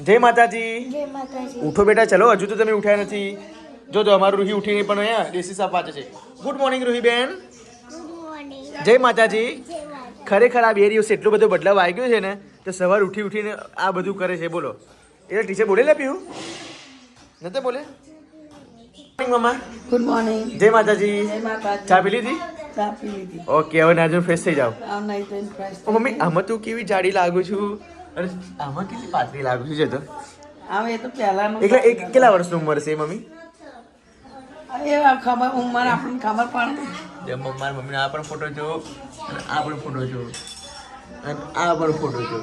જય માતાજી. જય માતાજી. ઉઠો બેટા, ચલો. હજુ તો તમે ઉઠ્યા નથી. જો તો અમારું રૂહી ઉઠીને પણ અહીંયા દેશી સાપ વાંચે છે. ગુડ મોર્નિંગ રૂહી બેન. Good morning. જય માતાજી. જય માતાજી. ખરેખર આ 2 દિવસ એટલો બધો બદલાવ આવી ગયો છે ને, તો સવાર ઉઠીને આ બધું કરે છે. બોલો, એટલે ટીચર બોલે લે પીવું નતો બોલે. મમ્મા ગુડ મોર્નિંગ. જય માતાજી. જય માતાજી. ચા પી લીધી? ચા પી લીધી. ઓકે, હવે નાજો ફ્રેશ થઈ જાઓ. આ નાઈ ધોઈને fresh થઈ મમ્મી, આમાં તું કેવી જાડી લાગુ છું અને આમાં કેટલી પાતળી લાગુ છું. તો હવે એ તો પહેલાનું એટલે એક કેટલા વર્ષની ઉંમર છે મમ્મી? એ ખબર ઉંમર આપણને ખબર પડે. જેમ મારા મમ્મીનો આ પણ ફોટો જો અને આ પણ ફોટો જો અને આ પણ ફોટો જો.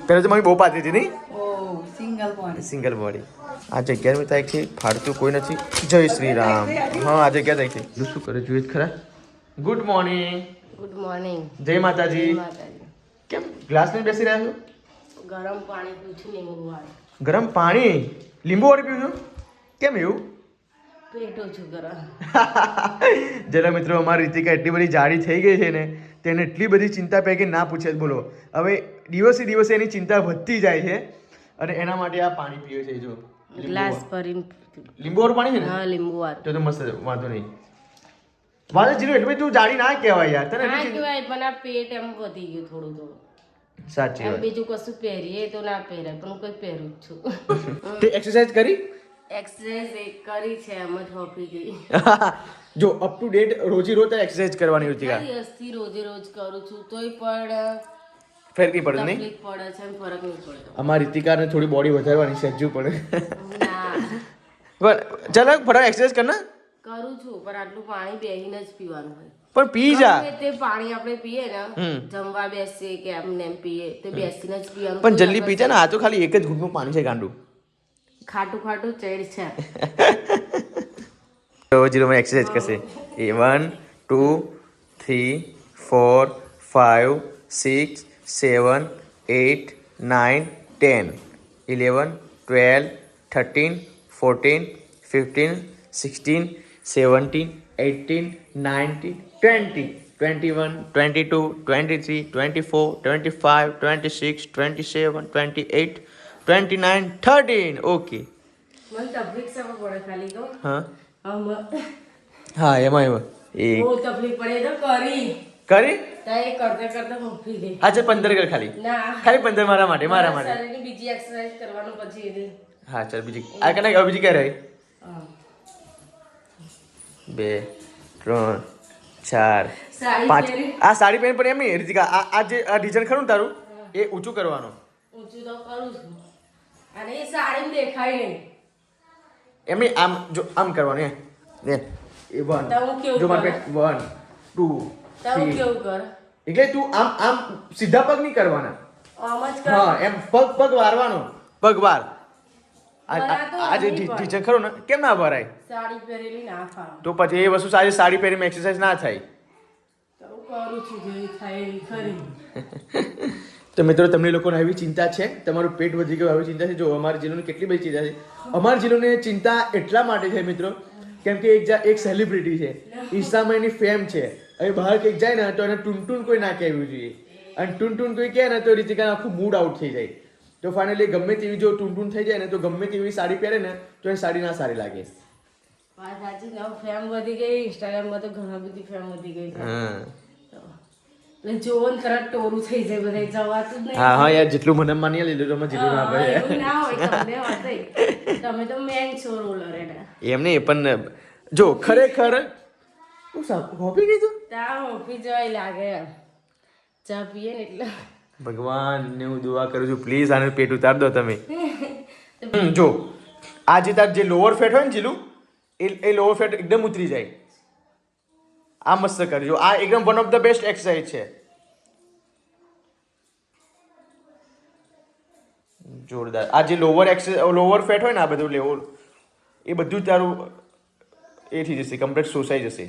પહેલા તો મમ્મી બહુ પાતળી હતી નહીં? ઓ સિંગલ બોડી. Single body. આજે 11મી તારીખથી ફાડતું કોઈ નથી. જય શ્રી રામ. હા, આજે 11 તારીખથી. શું કરે જોઈએ જ ખરા. Good morning. Good morning. જય માતાજી. માતાજી. કેમ ગ્લાસ લઈને બેસી રહ્યા છો? ગરમ પાણી પીવું છું લીંબુ વાળું. ગરમ પાણી લીંબુ વાળી પીવું છું? કેમ એવું? પેટો છું ગરમ. જરા મિત્રો, અમારી રીતિકા એટલી બધી જાડી થઈ ગઈ છે ને, તેને એટલી બધી ચિંતા પૈકી ના પૂછે જ. બોલો, હવે દિવસે દિવસે એની ચિંતા વધતી જાય છે અને એના માટે આ પાણી પીવે છે. જો ગ્લાસ ભરીને લીંબુ વાળું પાણી છે ને, હા લીંબુ વાળું. તો મસ્ત, વાંધો નહીં. વાંધો જીરો, એટલે તું જાડી ના કહેવાય યાર. તને ના એટલી કહેવાય, પણ આ પેટ એમ વધી ગયું થોડું થોડું. સાચી એમ વાત. બીજું કશું પહેરીએ તો ના પહેરાય, પણ હું કોઈ પહેરું જ છું. તે એક્સરસાઇઝ કરી? એક્સરસાઇઝ એક કરી છે, એમ જ હોપી ગઈ. જો અપ ટુ ડેટ રોજી રોજ એક્સરસાઇઝ કરવાની હતી. આ દિવસથી રોજે રોજ કરું છું તોય પણ ફેર નહીં પડે નહીં? તકલીફ પડે છે, એમ ફરક નહીં પડતો. અમારી રીતિકાને થોડી બોડી વધારવાની છે, હજુ પણ. ના પણ ચાલ ફટાફટ એક્સરસાઇઝ કર ને. કરું છું, પણ આટલું પાણી બેહીને જ પીવાનું હોય. પણ પી જા. ગમે તે પાણી આપણે પીએ ને, જમવા બેસીએ કે એમને એમ પીએ તો બેસીને જ પીવાનું. પણ જલ્દી પી જા ને. આ તો ખાલી એક જ ઘૂંટનું પાણી છે ગાંડું. ખાટું ખાટું ચેડ છે. તો જીરો માં એક્સરસાઇઝ કરશે. 1 2 3 4 5 6 7 8 9 10 11 12 13 14 15 16 17 18 19 20 21 22 23 24 25 26 27 28 29 13. ઓકે. મને તકલીફ છે પડે ખાલી તો. હા હા એમાં એક બહુ તકલીફ પડે તો કરી કરી. તો એ કરતા કરતા મૂકી દે. આજે 15 કર ખાલી. ના ખાલી 15 મારા માટે. શરીરની બીજી એક્સરસાઇઝ કરવાનું પછી એને. હા ચાલ બીજી આ કને હવે બીજી ક્યારે? હા. 2 3 4 સાડી 5. પહેરી આ સાડી પહેરી પણ એમ નહીં રીતિકા. આ જે આ ડિઝાઇન ખરું ને તારું, એ ઊંચું કરવાનું. ઊંચું તો કરું છું અને એ સાડી દેખાય નહીં. એમ નહીં, આમ જો આમ કરવાનું. એ 1 તો હું કેવું જો મારે કરું? 1 2 તો હું 3. કેવું કર એટલે તું આમ આમ સીધા પગ નહીં કરવાના. આમ જ કર. હા એમ પગ વારવાનો. પગ વાર. આ મને તો આ જે નહીં ડિઝાઇન ખરું ને, કેમ ના ભરાય? સાડી પહેરેલી ના ફાવે. તો પછી એ વસ્તુ સારી સાડી પહેરીને એક્સરસાઇઝ ના થાય. તો હું કરું છું જેવી થાય એવી ખરી. તો મિત્રો, તમને લોકોને આવી ચિંતા છે? તમારું પેટ વધી ગયું આવી ચિંતા છે? જો અમારા જિલ્લાને કેટલી બધી ચિંતા છે. અમારા જિલ્લાને ચિંતા એટલા માટે છે મિત્રો, કેમ કે એક સેલિબ્રિટી છે, ઇન્સ્ટામાં એની ફેમ છે. હવે બહાર કંઈક જાય ને તો એને ટૂન કોઈ ના કહેવું જોઈએ, અને ટૂન કોઈ કહે ને તો રીતિકા આખું મૂડ આઉટ થઈ જાય. તો ફાઇનલી ગમે તેવી જો ટૂન થઈ જાય ને, તો ગમે તેવી સાડી પહેરે ને તો એ સાડી ના સારી લાગે. વાત સાચી છે. હવે ફેમ વધી ગઈ, ઇન્સ્ટાગ્રામમાં તો ઘણા બધી ફેમ વધી ગઈ છે. હા એટલે જોવો ને તરત ટોરું થઈ જાય, બધા જવાતું જ નહીં. હા હા યાર, જેટલું મને માની લીધું તમે જેટલું ના હા, ભાઈ. એવું ના હોય. તમને વાતે. તમે તો મેન છો રોલર એના. એમ નહીં, પણ જો ખરેખર હોપી નહીં તું. ત્યાં ઓફિસ જવાય લાગે ચા પીએ ને એટલે. ભગવાનને હું દુઆ કરું છું, પ્લીઝ આને પેટ ઉતાર દો તમે. જો આ જે તાર જે લોઅર ફેટ હોય ને જીલું, એ લોઅર ફેટ એકદમ ઉતરી જાય. આ મસ્ત કરજો. આ એકદમ one of the best exercise છે. જોરદાર. આ જે લોઅર ફેટ હોય ને, આ બધું લેવલ એ બધું તારું એ થઈ જશે, કમ્પ્લીટ સોસાઈ જશે.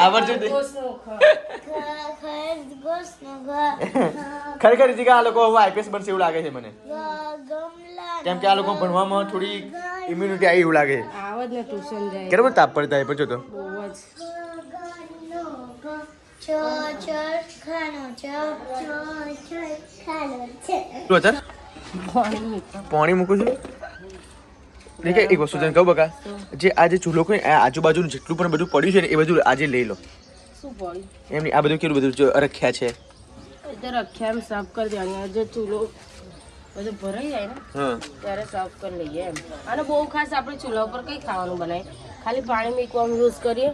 આવડશે તે? ગોસનું ખા. ખરેખર રીતિકા આ લોકો હવે આઈપીએસ બનશે એવું લાગે છે મને, કેમ કે આ લોકો ભણવામાં થોડી ઇમ્યુનિટી આવી એવું લાગે છે. આવ જ ને ટ્યુશન જાય. કેટલો બધો તાપ પડતા હોય પછી તો. બહુ જ. ખાનો ખાનો છે શું અત્યારે પાણી મૂકું છું નહીં કે એક વસ્તુ તને કહું બકા જે આ જે ચૂલો કોઈ આજુબાજુનું જેટલું પણ બધું પડ્યું છે ને એ બધું આજે લઈ લો શું પડ્યું એમની આ બધું કેવું બધું જો રખ્યા છે એટલે રખ્યા એમ સાફ કરી દેવાની આ જે ચૂલો બધું ભરાઈ જાય ને હા ત્યારે સાફ કરી લઈએ એમ અને બહુ ખાસ આપણે ચૂલા ઉપર કઈ ખાવાનું બનાવીએ ખાલી પાણી મૂકવાનું યુઝ કરીએ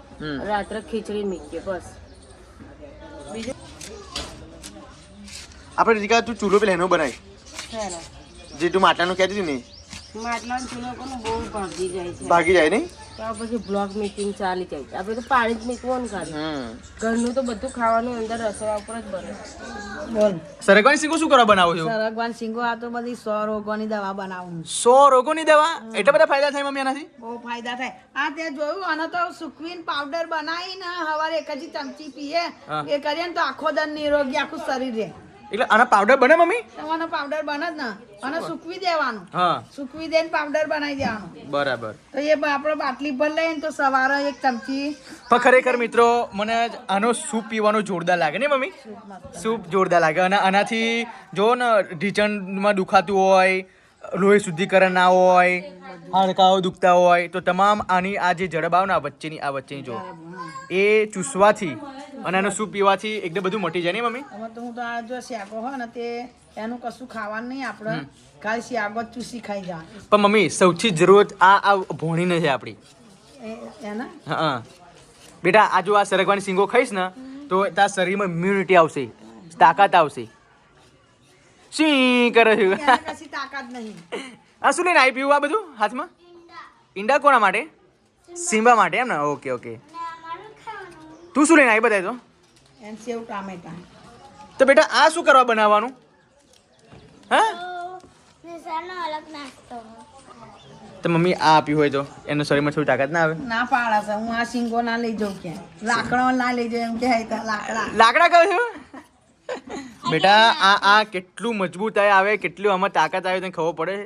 રાત્રે ખીચડી મૂકીએ બસ બીજું આપણે રીકા તું ચૂલો પેલા એનો બનાવી છે ને જે તું માટલાનું કહેતી હતી ને માટલાનો ચૂલો પર બહુ ભાગી જાય છે ભાગી જાય નહીં તો પછી બ્લોક મીટિંગ ચાલી જાય આપણે તો પાણી જ મૂકવાનું ખાલી ઘરનું તો બધું ખાવાનું અંદર રસોડા ઉપર જ બને બોલ સરગવાની સિંગો શું કરવા બનાવો છો સરગવાન સિંગો આ તો બધી 100 રોગોની દવા બનાવું 100 રોગોની દવા એટલા બધા ફાયદા થાય મમ્મી આનાથી બહુ ફાયદા થાય આ તે જોયું આનો તો સુકવીન પાવડર બનાવીને સવારે એક જ ચમચી પીએ એ કરીએ ને તો આખો દન નિરોગી આખું શરીર રહે એટલે આના પાવડર બને મમ્મી તમારો પાવડર બને જ ને અને સૂકવી દેવાનું હા સૂકવી દઈને પાવડર બનાવી દેવાનું બરાબર તો એ આપણે બાટલી ભર લઈએ ને તો સવારે એક ચમચી પણ ખરેખર મિત્રો મને આનો સૂપ પીવાનો જોરદાર લાગે ને મમ્મી સૂપ જોરદાર લાગે અને આનાથી જો ને ઢીચણમાં દુખાતું હોય લોહી શુદ્ધિકરણ ના હોય હાડકાઓ દુખતા હોય તો તમામ આની આ જે જડબાવ ને આ વચ્ચેની જો એ ચૂસવાથી અને આનું સૂપ પીવાથી એકદમ બધું મટી જાય ને મમ્મી હવે તો હું તો આ જો શિયાકો હોય ને તે એનું કશું ખાવાનું નહીં આપણે ખાલી શિયાકો જ ચૂસી ખાઈ જવાનું પણ મમ્મી સૌથી જરૂરત આ ભોણીને છે આપણી એના હા બેટા આ જો આ સરગવાની સિંગો ખાઈશ ને તો તારા શરીરમાં ઇમ્યુનિટી આવશે તાકાત આવશે શી કરે છે એને કશી તાકાત નહીં આ શું લઈને આવી પીવું આ બધું હાથમાં ઈંડા કોના માટે સિંબા માટે એમ ને ઓકે ઓકે તું શું લઈને આવી બતાય તો એને સેવ ટામેટા તો બેટા આ શું કરવા બનાવવાનું હા નિશાનો અલગ નાસ્તો તો મમ્મી આ આપ્યું હોય તો એનો શરીરમાં થોડી તાકાત ના આવે ના પાડે છે હું આ સિંગો ના લઈ જાઉં કે લાકડો ના લઈ જાઉં એમ કે લાકડા લાકડા કહો છો બેટા આ કેટલું મજબૂત આવે કેટલું આમાં તાકાત આવે તને ખબર પડે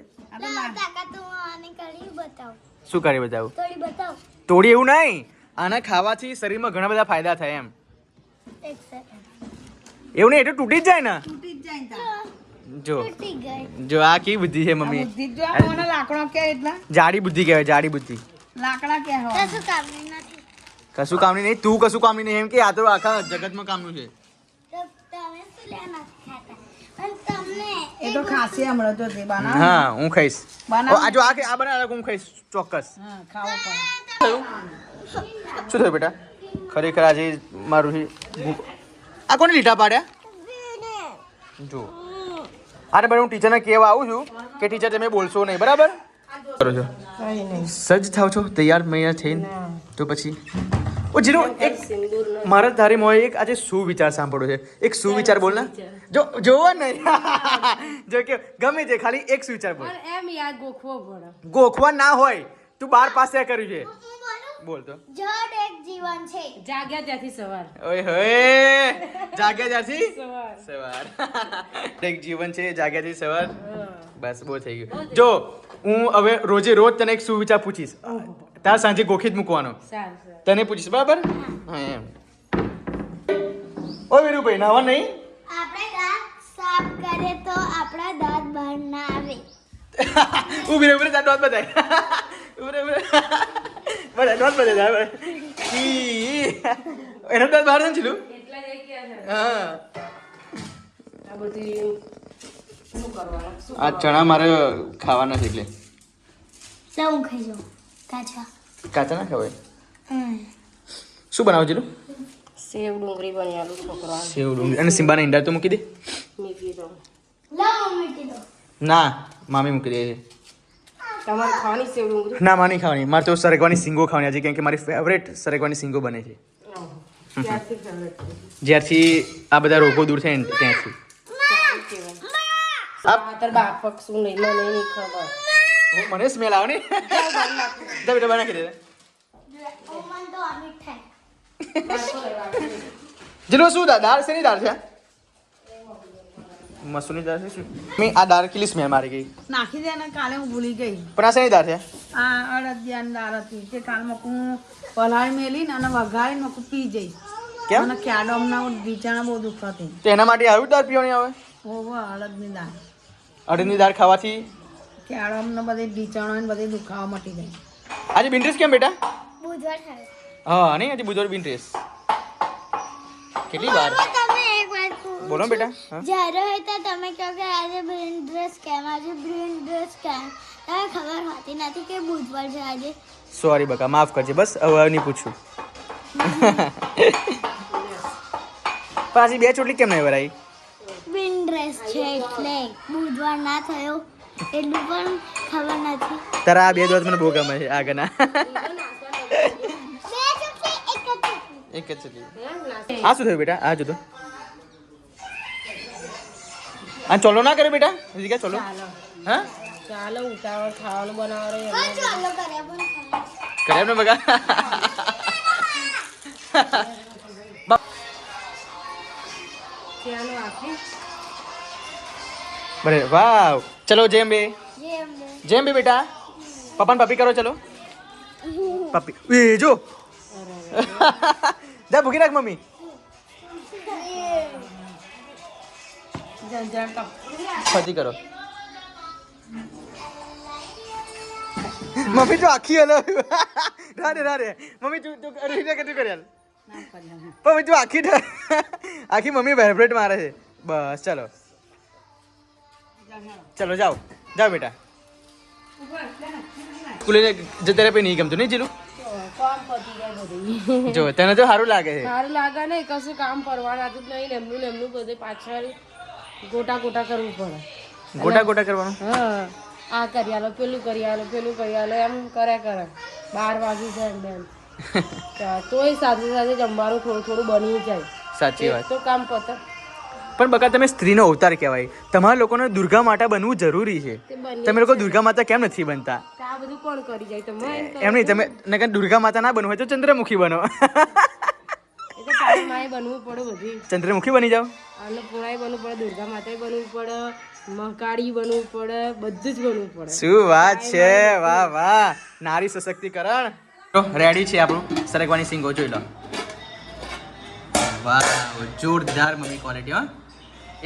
તાકાત હું આને કરી બતાવ શું કરી બતાવું થોડી બતાવ તોડી એવું નહીં આના ખાવાથી શરીરમાં ઘણા બધા ફાયદા થાય એમ એક સેકન્ડ એવું નહીં એટલું તૂટી જ જાય ને તૂટી જ જાય ને તાર. જો તૂટી ગઈ જો આ કેવી બુદ્ધિ છે આ મમ્મી બુદ્ધિ જ જો મને લાકડો કે એટલા જાડી બુદ્ધિ કહેવાય જાડી બુદ્ધિ લાકડા કે હોય કશું કામની નથી કશું કામની નહીં તું કશું કામની નહીં એમ કે આ તો આખા જગતમાં કામનું છે તો તમે શું લેવા નથી ખાતા અને તમને એ તો ખાસી હમણાં તો તે બનાવ હા હું ખાઈશ બનાવ. આ જો આ બનાવે હું ખાઈશ ચોક્કસ હા ખાવો પડે શું થયું બેટા ખરેખર આજે મારું આ કોને લીટા પાડ્યા જો અરે ભાઈ હું ટીચરને કહેવા આવું છું કે ટીચર તમે બોલશો નહીં બરાબર કરો છો કઈ નહીં સજ્જ થાવ છો તૈયાર મૈયાર થઈને તો પછી ઓ જીરો એક મારા તારી મોએ એક આજે સુવિચાર સાંભળ્યો છે એક સુવિચાર બોલ ને જો જોવો નહીં જો કે ગમે તે ખાલી એક સુવિચાર બોલ પણ એમ યાદ ગોખવો પડે ગોખવા ના હોય તું બાર પાસે કર્યું છે હું બોલું બોલ તો જડ એક જીવન છે જાગ્યા ત્યાંથી સવાર ઓય હોય જાગ્યા ત્યાંથી સવાર સવાર એક જીવન છે જાગ્યાથી સવાર બસ બહુ થઈ ગયું જો હું હવે રોજે રોજ તને એક સુવિચાર પૂછીશ તાર સાંજે ગોખી જ મૂકવાનો સારું સારું તને પૂછીશ બરાબર હા એમ ઓ વીરુભાઈ નાવા નહીં આપણે દાંત સાફ કરીએ તો આપણા દાંત બહાર ના આવે ઉભી રહે તાર ડોટ બતાય ઉભી રહે બરાબર ડોટ બતાય એનો ડોટ બહાર નથી લું એટલા જ એક યાદ છે. હા આ બધી શું કરવાનું આ ચણા મારે ખાવાના છે એટલે તો હું ખાઈ જાઉં કાચા કાચા ના ખવાય શું બનાવો જેલું સેવ ડુંગળી બન્યાલું છોકરા સેવ ડુંગળી અને સિમ્બાના ઈંડા તો મૂકી દે મૂકી દો લાવો મૂકી દો ના મામી મૂકી દે તમારે ખાવાની સેવ ડુંગળી ના માની ખાવાની મારે તો સરગવાની સિંગો ખાવાની છે કેમ કે મારી ફેવરેટ સરગવાની સિંગો બને છે ત્યારથી ફેવરેટ જ્યારથી આ બધા રોગો દૂર થાય ને ત્યાંથી તાર બાપક શું નહીં મને નહીં ખબર મને સ્મેલ આવે ને જા બેટા બનાવી દે મન તો અમિત થાય જેનો શું દાળ શેની દાળ છે મસૂરની દાળ છે શું મેં આ દાળ કેટલી સ્મેલ મારી ગઈ નાખી દે ને કાલે હું ભૂલી ગઈ પણ આ શેની દાળ છે આ અડદિયાની દાળ હતી તે કાલમાં હું પલાળી મેલી ને અને વઘારીને હું પી જઈશ કેમ મને ખ્યાડોમના ઢીંચાણા બહુ દુખતી તો એના માટે આવ્યું દાળ પીવાની આવે ઓહો અડદની દાળ અડદની દાળ ખાવાથી ખ્યાડોમને બધી ઢીંચાણો ને બધી દુખાવા મટી જાય આજે બિન્ટ્રેસ કેમ બેટા બુધવાર થાય હા નહીં આજે બુધવાર બિન્ટ્રેસ કેટલી વાર તમે એક વાત પૂછું? બોલો બેટા હા જ્યારે હોય તો તમે કહો કે આજે બ્રેન ડ્રેસ કેમ આજે બ્રેન ડ્રેસ કેમ તમને ખબર હોતી નથી કે બુધવાર છે આજે સોરી બકા માફ કરજે બસ હવે નહીં પૂછું પાછી બે ચોટલી કેમ નહીં ભરાઈ બ્રેન ડ્રેસ છે એટલે બુધવાર ના થયો એટલું પણ ખબર નથી તારા આ બે દિવસ મને બહુ ગમે છે આગળના બે ચોટલી એક જ ચોટલી. એક જ ચોટલી આ શું થયું બેટા આ જો તો આ ચોલો ના કરે બેટા રીતિકા ચોલો ચાલો હા ચાલો ઉતાવળ ખાવાનું બનાવવાનું હા, ચાલો કર્યા પણ ખરા. કરે ને બગા ચાલો આપી બરે વાવ ચલો જેમ બે જે અમને જેમ બે બેટા પપ્પા ને પપ્પી કરો ચલો પપ્પી એ જો જા ભૂખી રાખ મમ્મી જંજાણ કપ ફતી કરો મમ્મી તો આખી હલો રાડે મમ્મી તું રીટા કેટલું કર્યા મમ્મી તું આખી મમ્મી વાઇબ્રેટ મારે છે બસ ચલો ચલો જાઓ બેટા સ્કૂલે જતા રહે નહીં ગમતું નહીં જીલું કામ પતી જાય બધું જો તને તો સારું લાગે છે સારું લાગે નહીં કશું કામ કરવાનું હતું જ નહીં એમનું બધું પાછળ ગોટા કરવું પડે ગોટા કરવાનું હા આ કરી આલો પેલું કરી આલો એમ કરે 12 વાગી જાય એમ તોય સાથે સાથે જમવાનું થોડું બની જાય સાચી વાત તો કામ પતે પણ બકા તમે સ્ત્રીનો અવતાર કહેવાય તમારા લોકોને દુર્ગા માતા બનવું જરૂરી છે તે બની તમે લોકો દુર્ગા માતા કેમ નથી બનતા તો આ બધું કોણ કરી જાય તમે એમ નહીં તમે નકર દુર્ગા માતા ના બનવું હોય તો ચંદ્રમુખી બનો એ તો તારી માએ બનવું પડે બધું ચંદ્રમુખી બની જાઓ અન્નપૂર્ણાએ બનવું પડે દુર્ગા માતાએ બનવું પડે મહાકાળી બનવું પડે બધું જ બનવું પડે શું વાત છે વાહ વાહ નારી સશક્તિકરણ રેડી છે આપણું સરગવાની સિંગો જોઈ લો વાહ જોરદાર મમ્મી ક્વોલિટી હો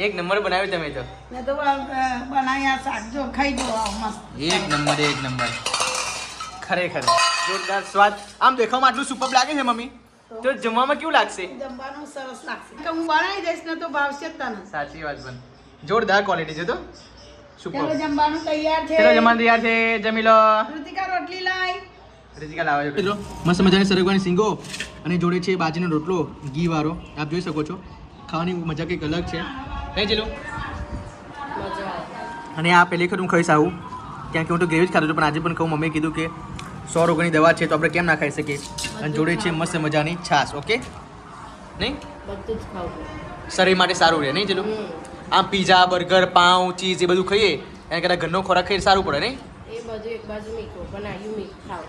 એક નંબર બનાવ્યો તમે તો મેં તો બનાવ્યા શાક જો ખાઈ જો મસ્ત એક નંબર ખરેખર જોરદાર સ્વાદ આમ દેખાવમાં આટલું સુપર લાગે છે મમ્મી તો જમવામાં કેવું લાગશે જમવાનું સરસ લાગશે કે હું બનાવી દઈશ ને તો ભાવશે જ તને સાચી વાત પણ જોરદાર ક્વોલિટી છે તો સુપર ચાલો જમવાનું તૈયાર છે ચલો જમવાનું તૈયાર છે જમી લો કૃતિકા રોટલી લાય રીતિકા લાવે છે મિત્રો મસ્ત મજાની સરગવાની સિંગો અને જોડે છે બાજરીનો રોટલો ઘી વાળો આપ જોઈ શકો છો ખાવાની મજા કંઈક અલગ છે નહીં ચલો મજા આવે અને આ પહેલી વખત હું ખાઈશ આવું કારણ કે હું તો ગ્રેવી જ ખાતો હતો પણ આજે પણ કહું મમ્મીએ કીધું કે 100 રોગની દવા છે તો આપણે કેમ ના ખાઈ શકીએ અને જોડે છે મસ્ત મજાની છાશ ઓકે નહીં બધું જ ખાવું શરીર માટે સારું રહે નહીં ચલો આમ પીઝા બર્ગર પાઉં ચીઝ એ બધું ખાઈએ એના કરતાં ઘરનો ખોરાક ખાઈએ સારું પડે નહીં એ બધું એક બાજુ મીઠું બનાવ્યું મીઠું ખાવ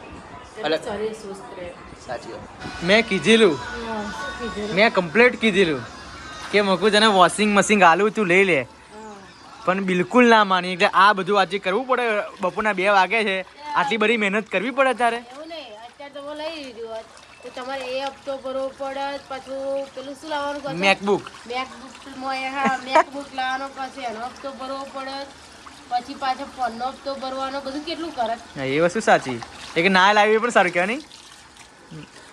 અલગ. શરીર સુસ્ત રહે સાચી વાત મેં કીધેલું હા, શું કીધું? મેં કમ્પ્લીટ કીધેલું કે મકુ તને વોશિંગ મશીન આલું તું લઈ લે હા. પણ બિલકુલ ના માની એટલે આ બધું આજે કરવું પડે બપોરના 2 વાગે છે આટલી બધી મહેનત કરવી પડે તારે એવું નહીં અત્યારે તમે લઈ લીધું હોત તો તમારે એ હપ્તો ભરવો પડે પાછું પેલું શું લાવવાનું પાછું? મેકબુક મેકબુક લાવવાનો પછી એનો હપ્તો ભરવો પડે પછી પાછો ફોનનો હપ્તો ભરવાનો બધું કેટલું કરે હા, એ વસ્તુ સાચી એ કે ના લાવી પણ સારું કહેવાય નહીં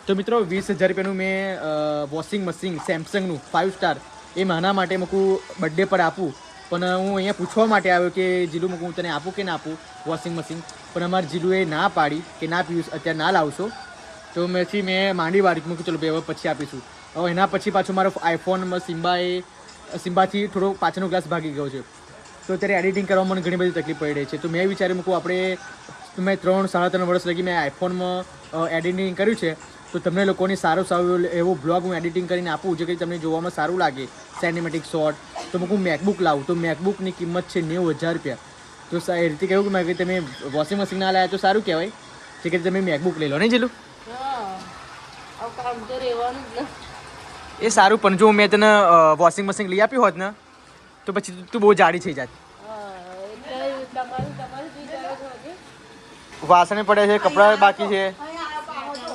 તો મિત્રો 20,000 રૂપિયાનું મેં વોશિંગ મશીન સેમસંગનું 5 સ્ટાર એ માના માટે મૂકું બર્થડે પર આપું પણ હું અહીંયા પૂછવા માટે આવ્યો કે જીલું મૂકું હું તને આપું કે ના આપું વોશિંગ મશીન પણ અમારે જીલુએ ના પાડી કે ના પીવું અત્યારે ના લાવશો તો મેં માંડી વાળી મૂકી ચલો ભાઈ હવે પછી આપીશું હવે એના પછી પાછું મારો આઈફોનમાં સિમ્બાથી થોડો પાછળનો ગ્લાસ ભાગી ગયો છે તો અત્યારે એડિટિંગ કરવામાં મને ઘણી બધી તકલીફ પડી રહી છે તો મેં વિચાર્યું મૂકું આપણે મેં 3-3.5 વર્ષ લગી મેં આઈફોનમાં એડિટિંગ કર્યું છે તો તમને લોકોને સારું એવો બ્લોગ હું એડિટિંગ કરીને આપું જે કંઈ તમને જોવામાં સારું લાગે સિનેમેટિક શોર્ટ તો હું મેકબુક લાવું તો મેકબુકની કિંમત છે 90,000 રૂપિયા તો એ રીતે કહ્યું કે તમે વોશિંગ મશીન ના લાવ્યા તો સારું કહેવાય જે કે તમે મેકબુક લઈ લો નહીં જેલું હા કામ તો રહેવાનું જ ને એ સારું પણ જો મેં તને વોશિંગ મશીન લઈ આપ્યું હોત ને તો પછી તું બહુ જાડી થઈ જાત એટલે તમારું જ વિચારો છો કે વાસણે પડે છે કપડાં બાકી છે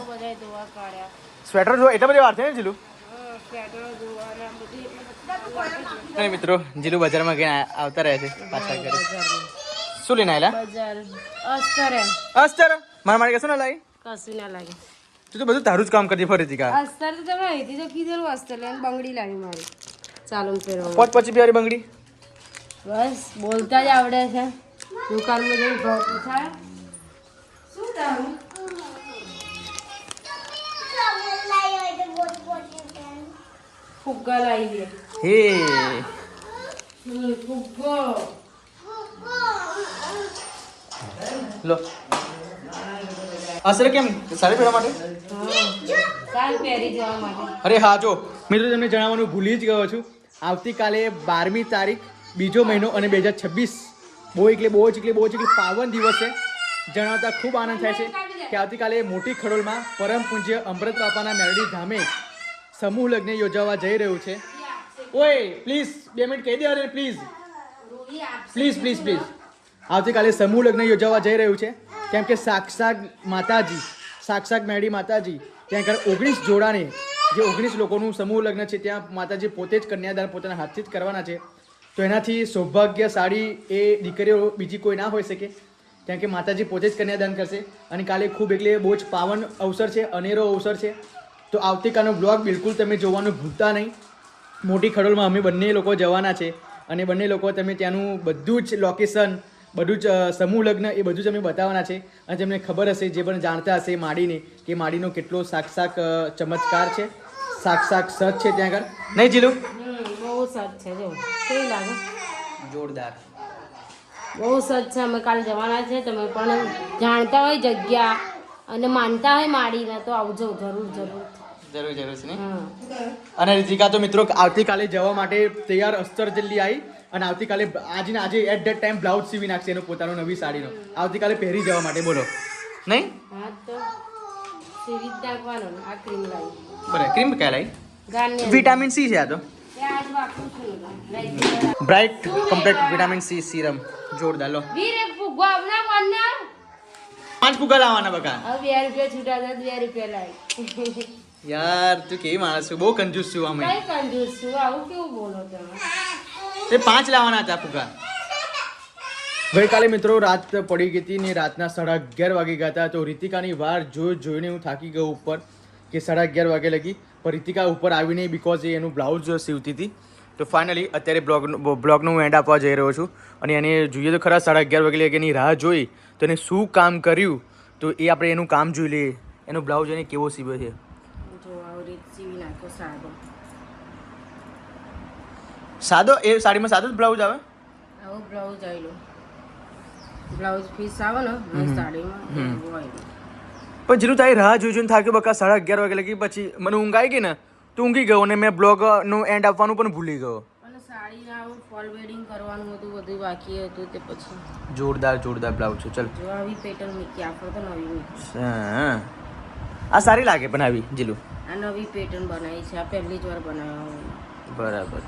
બધા ધોવા કાઢ્યા સ્વેટર જો એટલા બધી વાર છે ને જીલું સ્વેટરો જોવાના બધી એટલે નહીં મિત્રો જીલું બજારમાં ગઈને આવતા રહે છે પાછા ઘરે. શું લઈને આવેલા? બજાર અસ્તર એમ અસ્તર મારા માટે કશું ના લાવી? કશું ના લાગે. તું તો બધું તારું જ કામ કરતી ફરીથી કા. અસ્તર તો તમે અહીંથી તો કીધેલું અસ્તર લઈને બંગડી લાવી મારી ચાલુ પહેરવા પોચ પછી બિહારી બંગડી. બસ બોલતા જ આવડે છે. દુકાનમાં જઈને ભાવ પૂછાય શું તારું ફુગ્ગા લાવી દે. હે ફુગ્ગો લો અસર કેમ સાડી પહેરવા માટે? કાલ પહેરી જવા માટે. અરે હા જો મિત્રો તમને જણાવવાનું ભૂલી જ ગયો છું. આવતીકાલે 12મી તારીખ બીજો મહિનો અને 2026 બહુ જ પાવન દિવસ છે. જણાવતા ખૂબ આનંદ થાય છે કે આવતીકાલે મોટી ખડોલમાં પરમ પૂજ્ય અમૃત બાપાના મેરડી ધામે સમૂહ લગ્ન યોજાવા જઈ રહ્યું છે. ઓય પ્લીઝ 2 મિનિટ કહી દે અરે પ્લીઝ આવતીકાલે સમૂહ લગ્ન યોજાવા જઈ રહ્યું છે કેમ કે સાક્ષાત મેરડી માતાજી ત્યાં આગળ 19 જોડાને જે 19 લોકોનું સમૂહ લગ્ન છે ત્યાં માતાજી પોતે જ કન્યાદાન પોતાના હાથથી જ કરવાના છે. તો એનાથી સૌભાગ્યશાળી એ દીકરીઓ બીજી કોઈ ના હોઈ શકે કેમ કે માતાજી પોતે જ કન્યાદાન કરશે અને કાલે ખૂબ એટલે બહુ જ પાવન અવસર છે, અનેરો અવસર છે. તો આવતીકાલનો બ્લોગ બિલકુલ તમે જોવાનું ભૂલતા નહીં. મોટી ખડોલમાં અમે બંને લોકો જવાના છે અને બંને લોકો તમે ત્યાંનું બધું જ લોકેશન બધું જ સમૂહ લગ્ન એ બધું જ અમે બતાવવાના છે. અને તમને ખબર હશે જે પણ જાણતા હશે માડીને કે માડીનો કેટલો સાક્ષાત ચમત્કાર છે, સાક્ષાત સત છે ત્યાં આગળ. નહીં જીલું? બહુ સચ છે જો કેવી લાગે જોરદાર. બહુ સચ છે. અમે કાલે જવાના છે. તમે પણ જાણતા હોય જગ્યા અને માનતા હોય માડીને તો આવજો જરૂર છે ને. હા અને રીતિકા તો મિત્રો આવતીકાલે જવા માટે તૈયાર અસ્તર જલ્દી આવી અને આવતીકાલે આજે એટ ધેટ ટાઈમ બ્લાઉઝ સીવી નાખશે એનો પોતાનો નવી સાડીનો આવતીકાલે પહેરી જવા માટે. બોલો નહીં? હા તો સીવી જ નાખવાનો આ ક્રીમ લાવી બરાબર. ક્રીમ ક્યાં લાવી? ગાર્નિયર વિટામિન સી છે આ તો. આજ વાપરું છું bright complete vitamin C serum જોરદાર. લો વીર એક ફુગ્ગો આપના કોણના 5 ફુગ્ગા લાવવાના બકા. હવે 2 રૂપિયા છૂટા હતા 2 રૂપિયા લાવી યાર તું કેવી માણસ છું, બહુ કંજૂસ છું અમે. કઈ કંજૂસ છું આવું કેવું બોલો તમે? તે 5 લાવવાના હતા ફુગ્ગા. ગઈકાલે મિત્રો રાત પડી ગઈ હતી ને રાતના 11:30 વાગી ગયા હતા. તો રીતિકાની વાર જોઈને હું થાકી ગયો ઉપર કે 11:30 વાગે લગી. પણ રીતિકા ઉપર આવી નહીં બિકોઝ એ એનું બ્લાઉઝ સીવતી હતી. તો ફાઇનલી અત્યારે બ્લોગનું હું એન્ડ આપવા જઈ રહ્યો છું અને એને જોઈએ તો ખરા 11:30 વાગે એની રાહ જોઈ તો એને શું કામ કર્યું તો એ આપણે એનું કામ જોઈ લઈએ. એનો બ્લાઉઝ એને કેવો સીવ્યો છે. જો આવી રીત સીવી નાખો સાદો સાદો એ સાડીમાં સાદો જ બ્લાઉઝ આવે. આવો બ્લાઉઝ આવેલો બ્લાઉઝ પીસ આવે ને સાડીમાં એવું આવેલું. પણ જેનું તારી રાહ જોઈને થાક્યો બકા 11:30 વાગે લગી. પછી મને ઊંઘ આવી ગઈ ને તો ઊંઘી ગયો અને મેં બ્લોગનું એન્ડ આપવાનું પણ ભૂલી ગયો. અને સાડીના આવું ફોલ વેડિંગ કરવાનું હતું બધું બાકી હતું તે પછી જોરદાર બ્લાઉઝ છે. ચલ જો આવી પેટર્ન મૂકી આપણે તો નવી મૂકી આ સારી લાગે પણ આવી જીલું. આ નવી પેટર્ન બનાવી છે. આ પહેલી જ વાર બનાવ્યા બરાબર.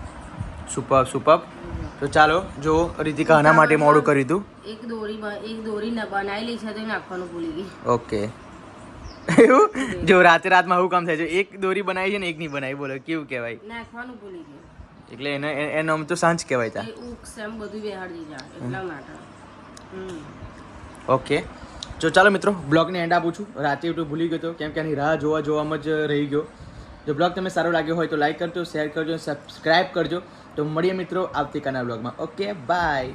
સુપર. તો ચાલો જો રીતિકા આના માટે મોડું કર્યું હતું. એક દોરી બનાવેલી છે તો નાખવાનું ભૂલી ગઈ. ઓકે એવું જો રાતમાં આવું કામ થાય છે. એક દોરી બનાવી છે ને એક નહીં બનાવી. બોલો કેવું કહેવાય? નાખવાનું ભૂલી ગઈ એટલે એનો આમ તો સાંજ કહેવાય તા. એ ઉક્સ એમ બધું બેહાડી જા એટલા માટે. ઓકે જો ચાલો મિત્રો બ્લોગને એન્ડ આપું છું. રાતે એટલું ભૂલી ગયો હતો કેમ કે આની રાહ જોવામાં જ રહી ગયો. જો બ્લોગ તમને સારો લાગ્યો હોય તો લાઈક કરજો, શેર કરજો, સબસ્ક્રાઈબ કરજો. તો મળીએ મિત્રો આવતીકાલના બ્લોગમાં. Okay bye.